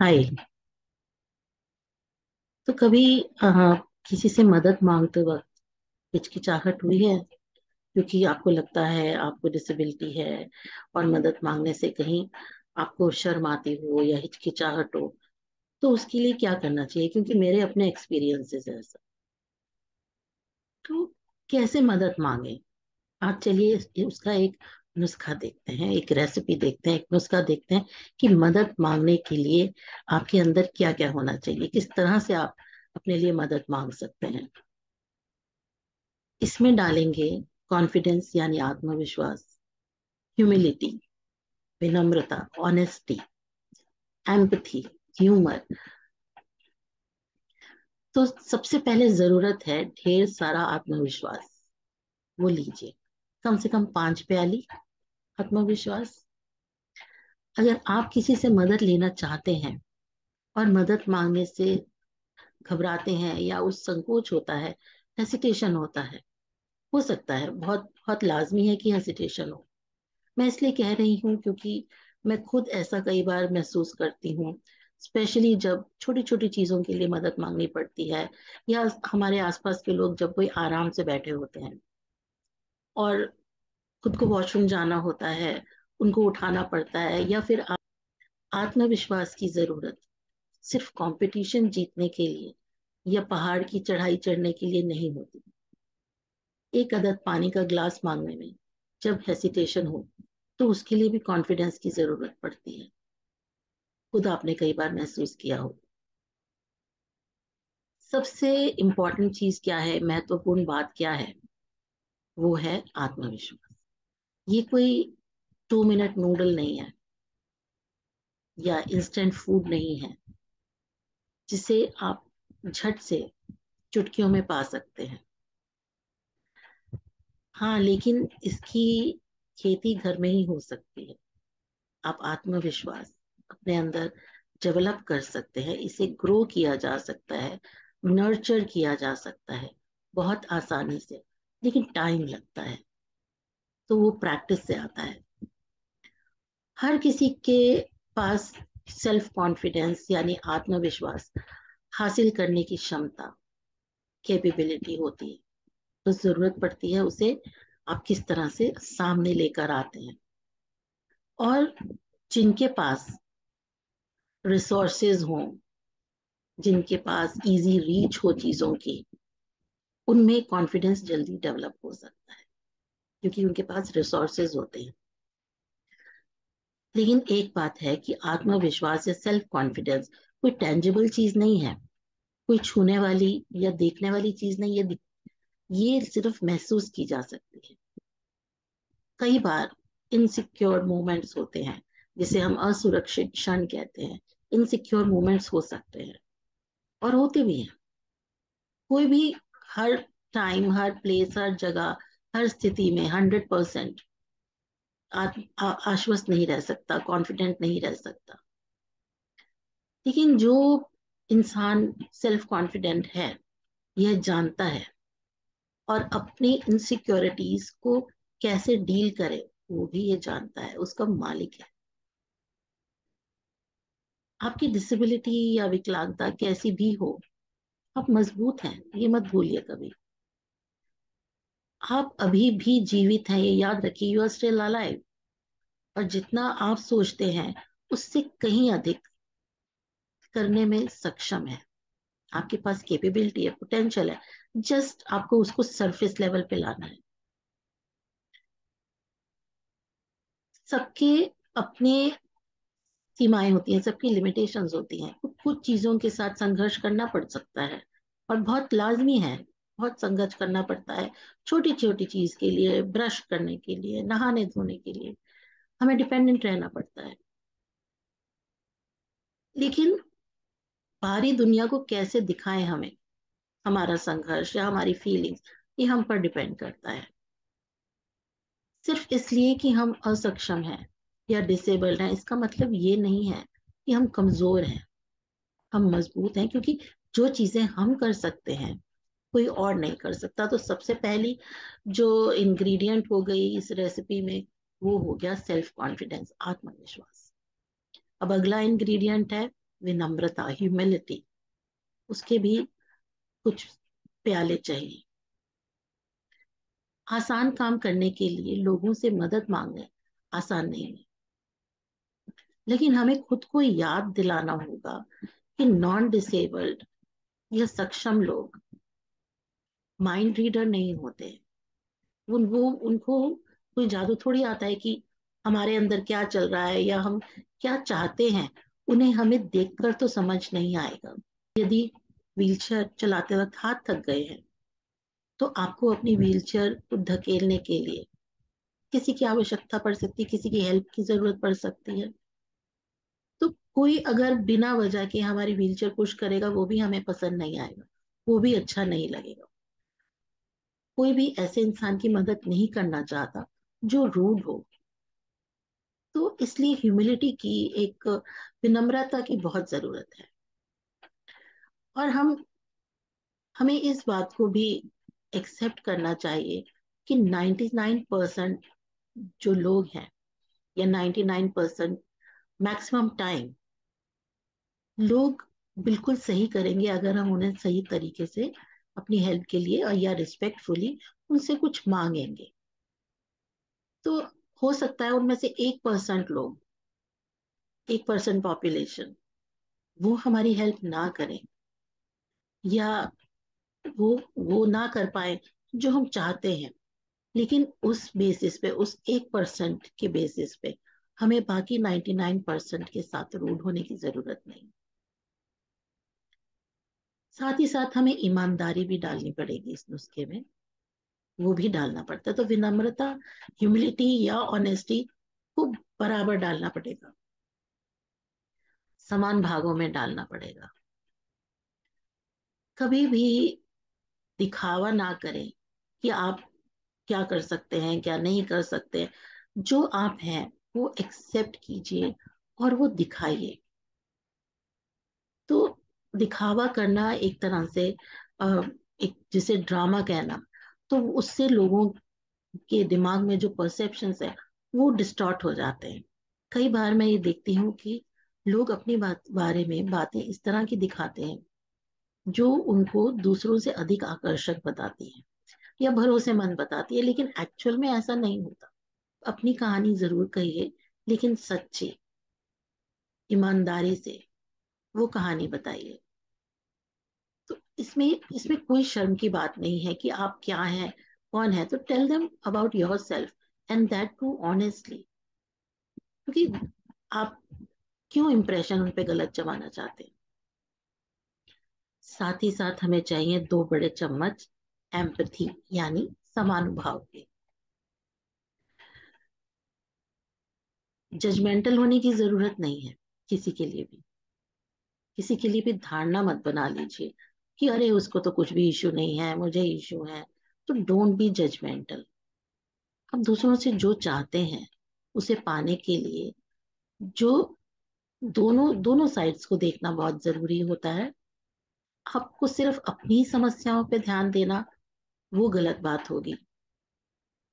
हाय। तो कभी किसी से मदद मांगते वक्त हिचकिचाहट हुई है? क्योंकि आपको लगता है आपको डिसेबिलिटी है और मदद मांगने से कहीं आपको शर्म आती हो या हिचकिचाहट हो, तो उसके लिए क्या करना चाहिए? क्योंकि मेरे अपने एक्सपीरियंसेस है ऐसा। तो कैसे मदद मांगे? आप चलिए उसका एक नुस्खा देखते हैं, एक रेसिपी देखते हैं, एक नुस्खा देखते हैं कि मदद मांगने के लिए आपके अंदर क्या क्या होना चाहिए, किस तरह से आप अपने लिए मदद मांग सकते हैं। इसमें डालेंगे कॉन्फिडेंस यानी आत्मविश्वास, ह्यूमिलिटी विनम्रता, ऑनेस्टी, एम्पथी, ह्यूमर। तो सबसे पहले जरूरत है ढेर सारा आत्मविश्वास। वो लीजिए, कम से कम 5 प्याली आत्मविश्वास। अगर आप किसी से मदद लेना चाहते हैं और मदद मांगने से घबराते हैं या उस संकोच होता है, हेसिटेशन होता है, हो सकता है, बहुत बहुत लाजमी है कि हेसिटेशन हो। मैं इसलिए कह रही हूँ क्योंकि मैं खुद ऐसा कई बार महसूस करती हूँ, स्पेशली जब छोटी छोटी चीजों के लिए मदद मांगनी पड़ती है, या हमारे आसपास के लोग जब कोई आराम से बैठे होते हैं और खुद को वॉशरूम जाना होता है, उनको उठाना पड़ता है, या फिर आत्मविश्वास की जरूरत सिर्फ कंपटीशन जीतने के लिए या पहाड़ की चढ़ाई चढ़ने के लिए नहीं होती। एक अदद पानी का ग्लास मांगने में जब हेसिटेशन हो, तो उसके लिए भी कॉन्फिडेंस की जरूरत पड़ती है। खुद आपने कई बार महसूस किया हो। सबसे इम्पोर्टेंट चीज क्या है, महत्वपूर्ण बात क्या है? वो है आत्मविश्वास। ये कोई 2 मिनट नूडल नहीं है या इंस्टेंट फूड नहीं है जिसे आप झट से चुटकियों में पा सकते हैं। हाँ, लेकिन इसकी खेती घर में ही हो सकती है। आप आत्मविश्वास अपने अंदर डेवलप कर सकते हैं, इसे ग्रो किया जा सकता है, नर्चर किया जा सकता है बहुत आसानी से, लेकिन टाइम लगता है। तो वो प्रैक्टिस से आता है। हर किसी के पास सेल्फ कॉन्फिडेंस यानी आत्मविश्वास हासिल करने की क्षमता, कैपेबिलिटी होती है। तो जरूरत पड़ती है उसे आप किस तरह से सामने लेकर आते हैं। और जिनके पास रिसोर्सेज हों, जिनके पास इजी रीच हो चीजों की, उनमें कॉन्फिडेंस जल्दी डेवलप हो सकता है क्योंकि उनके पास रिसोर्सेज होते हैं। लेकिन एक बात है कि आत्मविश्वास या सेल्फ कॉन्फिडेंस कोई टेंजिबल चीज नहीं है, कोई छूने वाली या देखने वाली चीज नहीं है। ये सिर्फ महसूस की जा सकती है। कई बार इनसिक्योर मोमेंट्स होते हैं, जिसे हम असुरक्षित क्षण कहते हैं। इनसिक्योर मोमेंट्स हो सकते हैं और होते भी हैं। कोई भी हर टाइम, हर प्लेस, हर जगह, हर स्थिति में 100% आश्वस्त नहीं रह सकता, कॉन्फिडेंट नहीं रह सकता। लेकिन जो इंसान सेल्फ कॉन्फिडेंट है, यह जानता है और अपनी इनसिक्योरिटीज को कैसे डील करे, वो भी ये जानता है, उसका मालिक है। आपकी डिसेबिलिटी या विकलांगता कैसी भी हो, आप मजबूत हैं, ये मत भूलिए कभी। आप अभी भी जीवित हैं, ये याद रखिए, यू आर स्टिल अलाइव। और जितना आप सोचते हैं उससे कहीं अधिक करने में सक्षम है। आपके पास कैपेबिलिटी है, पोटेंशियल है। जस्ट आपको उसको सरफेस लेवल पे लाना है। सबके अपने सीमाएं होती हैं, सबकी लिमिटेशंस होती हैं। कुछ कुछ चीजों के साथ संघर्ष करना पड़ सकता है और बहुत लाजमी है। बहुत संघर्ष करना पड़ता है छोटी छोटी चीज के लिए, ब्रश करने के लिए, नहाने धोने के लिए हमें डिपेंडेंट रहना पड़ता है। लेकिन बाहरी दुनिया को कैसे दिखाएं हमें हमारा संघर्ष या हमारी फीलिंग्स, ये हम पर डिपेंड करता है। सिर्फ इसलिए कि हम असक्षम हैं या डिसेबल्ड हैं, इसका मतलब ये नहीं है कि हम कमजोर हैं। हम मजबूत हैं, क्योंकि जो चीजें हम कर सकते हैं कोई और नहीं कर सकता। तो सबसे पहली जो इंग्रेडिएंट हो गई इस रेसिपी में, वो हो गया सेल्फ कॉन्फिडेंस, आत्मविश्वास। अब अगला इंग्रेडिएंट है विनम्रता, ह्यूमिलिटी, उसके भी कुछ प्याले चाहिए। आसान काम करने के लिए लोगों से मदद मांगना आसान नहीं है, लेकिन हमें खुद को याद दिलाना होगा कि नॉन डिसेबल्ड या सक्षम लोग माइंड रीडर नहीं होते। उनको कोई जादू थोड़ी आता है कि हमारे अंदर क्या चल रहा है या हम क्या चाहते हैं, उन्हें हमें देखकर तो समझ नहीं आएगा। यदि व्हीलचेयर चलाते वक्त हाथ थक गए हैं, तो आपको अपनी व्हीलचेयर को धकेलने के लिए किसी की आवश्यकता पड़ सकती है, किसी की हेल्प की जरूरत पड़ सकती है। तो कोई अगर बिना वजह के हमारी व्हीलचेयर पुश करेगा, वो भी हमें पसंद नहीं आएगा, वो भी अच्छा नहीं लगेगा। कोई भी ऐसे इंसान की मदद नहीं करना चाहता जो रूड हो। तो इसलिए ह्यूमिलिटी की, एक विनम्रता की बहुत जरूरत है। और हमें इस बात को भी एक्सेप्ट करना चाहिए कि 99% जो लोग हैं, या 99% मैक्सिमम टाइम लोग बिल्कुल सही करेंगे अगर हम उन्हें सही तरीके से अपनी हेल्प के लिए और या रिस्पेक्टफुली उनसे कुछ मांगेंगे। तो हो सकता है उनमें से 1% लोग, 1% पॉपुलेशन, वो हमारी हेल्प ना करें, या वो वो ना कर पाए जो हम चाहते हैं। लेकिन उस बेसिस पे, उस 1% के बेसिस पे हमें बाकी 99% के साथ रूड होने की जरूरत नहीं। साथ ही साथ हमें ईमानदारी भी डालनी पड़ेगी इस नुस्खे में, वो भी डालना पड़ता है। तो विनम्रता, ह्यूमिलिटी या ऑनेस्टी को बराबर डालना पड़ेगा, समान भागों में डालना पड़ेगा। कभी भी दिखावा ना करें कि आप क्या कर सकते हैं, क्या नहीं कर सकते। जो आप हैं वो एक्सेप्ट कीजिए और वो दिखाइए। तो दिखावा करना एक तरह से एक जिसे ड्रामा कहना, तो उससे लोगों के दिमाग में जो परसेप्शंस है वो डिस्टॉर्ट हो जाते हैं। कई बार मैं ये देखती हूँ कि लोग अपनी बारे में बातें इस तरह की दिखाते हैं जो उनको दूसरों से अधिक आकर्षक बताती है या भरोसेमंद बताती है, लेकिन एक्चुअल में ऐसा नहीं होता। अपनी कहानी जरूर कहिए, लेकिन सच्ची ईमानदारी से वो कहानी बताइए। तो इसमें इसमें कोई शर्म की बात नहीं है कि आप क्या हैं, कौन है। तो tell them about yourself, and that too honestly. क्योंकि आप क्यों इंप्रेशन उन पे गलत जमाना चाहते हैं। साथ ही साथ हमें चाहिए 2 बड़े चम्मच एम्पथी, यानी समानुभाव के। जजमेंटल होने की जरूरत नहीं है किसी के लिए भी। किसी के लिए भी धारणा मत बना लीजिए कि अरे उसको तो कुछ भी इशू नहीं है, मुझे इशू है। तो डोंट बी जजमेंटल। हम दूसरों से जो चाहते हैं उसे पाने के लिए जो दोनों दोनों साइड्स को देखना बहुत जरूरी होता है। आपको सिर्फ अपनी समस्याओं पे ध्यान देना वो गलत बात होगी।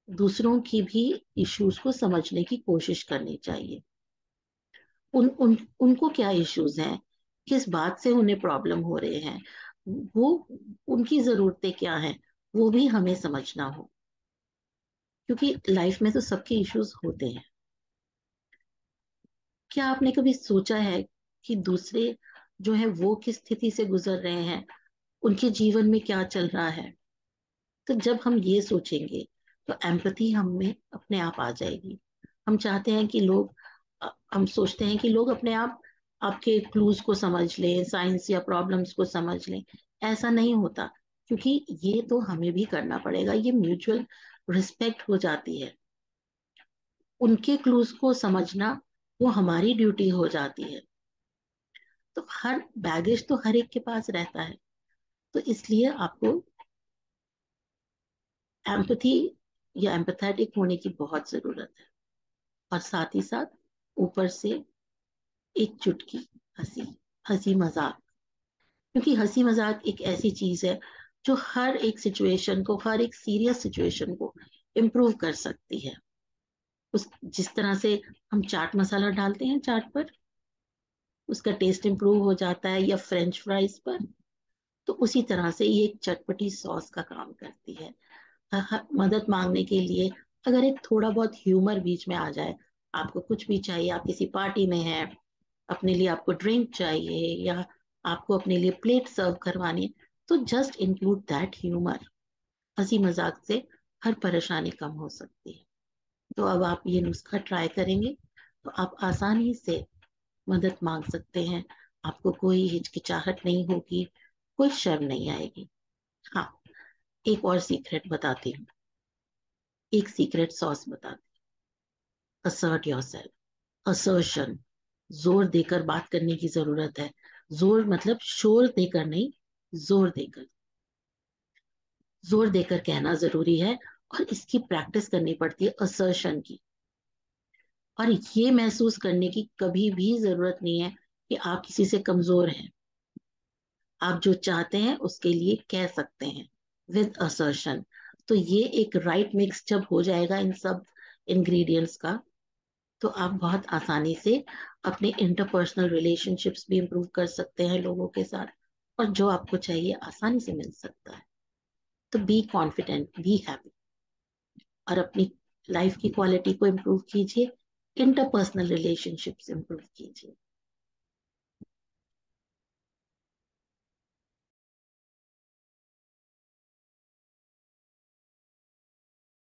दूसरों की भी इश्यूज को समझने की कोशिश करनी चाहिए। उनको क्या इश्यूज हैं, किस बात से उन्हें प्रॉब्लम हो रहे हैं, वो उनकी जरूरतें क्या हैं, वो भी हमें समझना हो। क्योंकि लाइफ में तो सबके इश्यूज होते हैं। क्या आपने कभी सोचा है कि दूसरे जो है वो किस स्थिति से गुजर रहे हैं, उनके जीवन में क्या चल रहा है। तो जब हम ये सोचेंगे तो एम्पैथी हम में अपने आप आ जाएगी। हम चाहते हैं कि लोग, हम सोचते हैं कि लोग अपने आप आपके क्लूज को समझ लें, साइंस या प्रॉब्लम्स को समझ लें। ऐसा नहीं होता, क्योंकि ये तो हमें भी करना पड़ेगा। ये म्यूचुअल रिस्पेक्ट हो जाती है। उनके क्लूज को समझना वो हमारी ड्यूटी हो जाती है। तो हर बैगेज तो हर एक के पास रहता है। तो इसलिए आपको एम्पथी या एम्पथेटिक होने की बहुत जरूरत है। और साथ ही साथ ऊपर से एक चुटकी हंसी, हंसी मजाक। क्योंकि हंसी मजाक एक ऐसी चीज है जो हर एक सिचुएशन को, हर एक सीरियस सिचुएशन को इम्प्रूव कर सकती है। उस जिस तरह से हम चाट मसाला डालते हैं चाट पर, उसका टेस्ट इम्प्रूव हो जाता है, या फ्रेंच फ्राइज पर। तो उसी तरह से ये एक चटपटी सॉस का काम करती है। मदद मांगने के लिए अगर एक थोड़ा बहुत ह्यूमर बीच में आ जाए, आपको कुछ भी चाहिए, आप किसी पार्टी में हैं, अपने लिए आपको ड्रिंक चाहिए, या आपको अपने लिए प्लेट सर्व करवानी है, तो जस्ट इंक्लूड दैट ह्यूमर। हंसी मजाक से हर परेशानी कम हो सकती है। तो अब आप ये नुस्खा ट्राई करेंगे तो आप आसानी से मदद मांग सकते हैं। आपको कोई हिचकिचाहट नहीं होगी, कोई शर्म नहीं आएगी। हाँ, एक और सीक्रेट बताती हूँ, एक सीक्रेट सॉस बताती हूँ। Assert yourself. असर्शन, जोर देकर बात करने की जरूरत है। जोर मतलब शोर देकर नहीं, जोर देकर। जोर देकर कहना जरूरी है, और इसकी प्रैक्टिस करनी पड़ती है असर्शन की। और ये महसूस करने की कभी भी जरूरत नहीं है कि आप किसी से कमजोर हैं। आप जो चाहते हैं उसके लिए कह सकते हैं विद असर्शन। तो ये एक राइट मिक्स जब हो जाएगा इन सब इंग्रेडिएंट्स का, तो आप बहुत आसानी से अपने इंटरपर्सनल रिलेशनशिप्स भी इंप्रूव कर सकते हैं लोगों के साथ, और जो आपको चाहिए आसानी से मिल सकता है। तो बी कॉन्फिडेंट, बी हैप्पी, और अपनी लाइफ की क्वालिटी को इम्प्रूव कीजिए, इंटरपर्सनल रिलेशनशिप्स इम्प्रूव कीजिए।